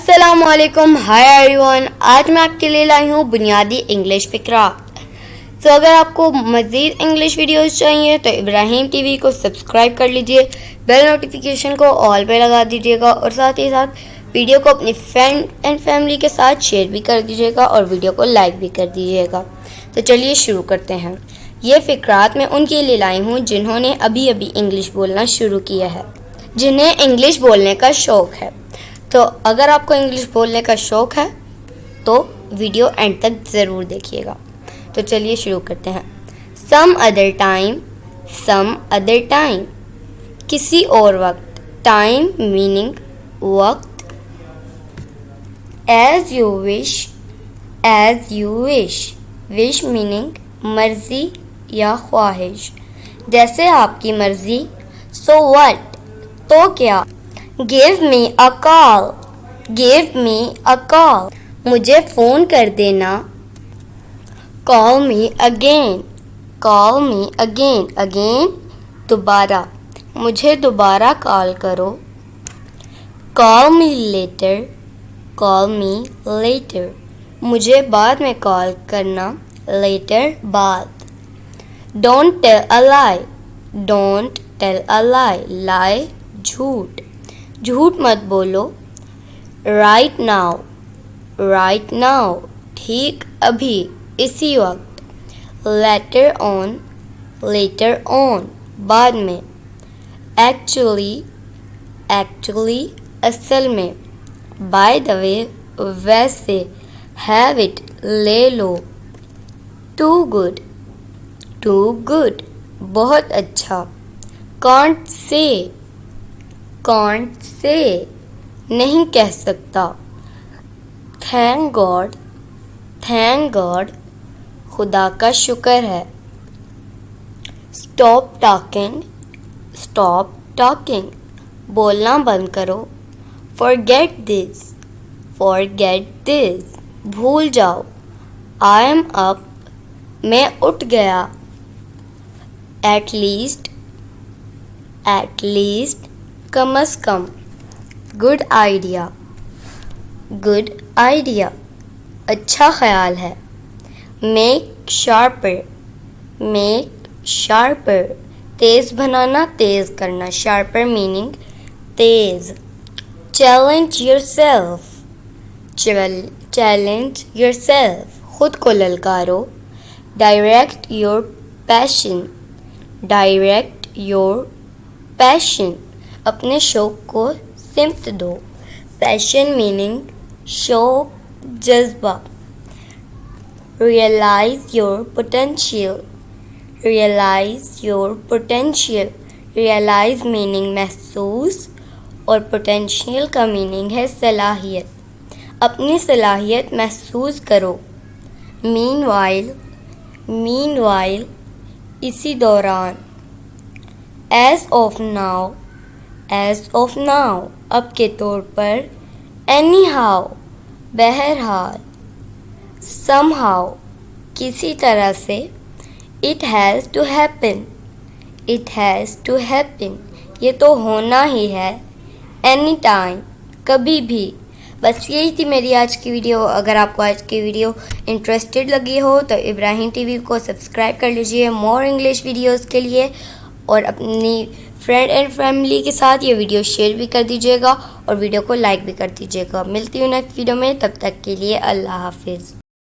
अस्सलामुअलैकुम, hi everyone. आज मैं आपके लिए लाई हूँ बुनियादी इंग्लिश फ़िक्रा। तो अगर आपको मज़ीद इंग्लिश वीडियोस चाहिए तो इब्राहिम टीवी को सब्सक्राइब कर लीजिए, बेल नोटिफिकेशन को ऑल पे लगा दीजिएगा और साथ ही साथ वीडियो को अपनी फ्रेंड एंड फैमिली के साथ शेयर भी कर दीजिएगा और वीडियो को लाइक भी कर दीजिएगा। तो चलिए शुरू करते हैं। ये फ़िक्रात मैं उनके लिए लाई हूँ जिन्होंने अभी अभी इंग्लिश बोलना शुरू किया है, जिन्हें इंग्लिश बोलने का शौक़ है। तो अगर आपको इंग्लिश बोलने का शौक़ है तो वीडियो एंड तक ज़रूर देखिएगा। तो चलिए शुरू करते हैं। सम अदर टाइम, किसी और वक्त। टाइम मीनिंग वक्त। As you wish, wish meaning मर्ज़ी या ख्वाहिश। जैसे आपकी मर्ज़ी। सो व्हाट, तो क्या। गिव मी अ कॉल, मुझे फ़ोन कर देना। कॉल मी अगेन, दोबारा, मुझे दोबारा कॉल करो। कॉल मी लेटर, मुझे बाद में कॉल करना। लेटर बाद। डोंट टेल अ लाई, लाई झूठ, झूठ मत बोलो। राइट नाउ, ठीक अभी, इसी वक्त। लेटर ऑन, बाद में। एक्चुअली, असल में। बाय द वे, वैसे। हैव इट, ले लो। टू गुड, बहुत अच्छा। कांट से, नहीं कह सकता। थैंक गॉड, खुदा का शुक्र है। स्टॉप टॉकिंग, बोलना बंद करो। फॉरगेट दिस, भूल जाओ। आई एम अप, मैं उठ गया। एट लीस्ट, कम अज़ कम। गुड आइडिया, अच्छा ख्याल है। मेक शार्पर, तेज़ बनाना, तेज़ करना। शार्पर मीनिंग तेज़। चैलेंज योरसेल्फ, खुद को ललकारो। डायरेक्ट योर पैशन, अपने शौक़ को सिमत दो। पैशन मीनिंग शौक़, जज्बा। Realise your potential, realise meaning महसूस और पोटेंशियल का मीनिंग है सलाहियत। अपनी सलाहियत महसूस करो। मीनवाइल, इसी दौरान। एज ऑफ नाउ, अब के तौर पर। एनीहाउ, बहरहाल। समहाउ, किसी तरह से। इट हैज़ टू हैपन, ये तो होना ही है। एनी टाइम, कभी भी। बस यही थी मेरी आज की वीडियो। अगर आपको आज की वीडियो इंटरेस्टेड लगी हो तो इब्राहिम टीवी को सब्सक्राइब कर लीजिए मोर इंग्लिश वीडियोस के लिए, और अपनी फ्रेंड एंड फैमिली के साथ ये वीडियो शेयर भी कर दीजिएगा और वीडियो को लाइक भी कर दीजिएगा। मिलती हूँ नेक्स्ट वीडियो में, तब तक के लिए अल्लाह हाफिज़।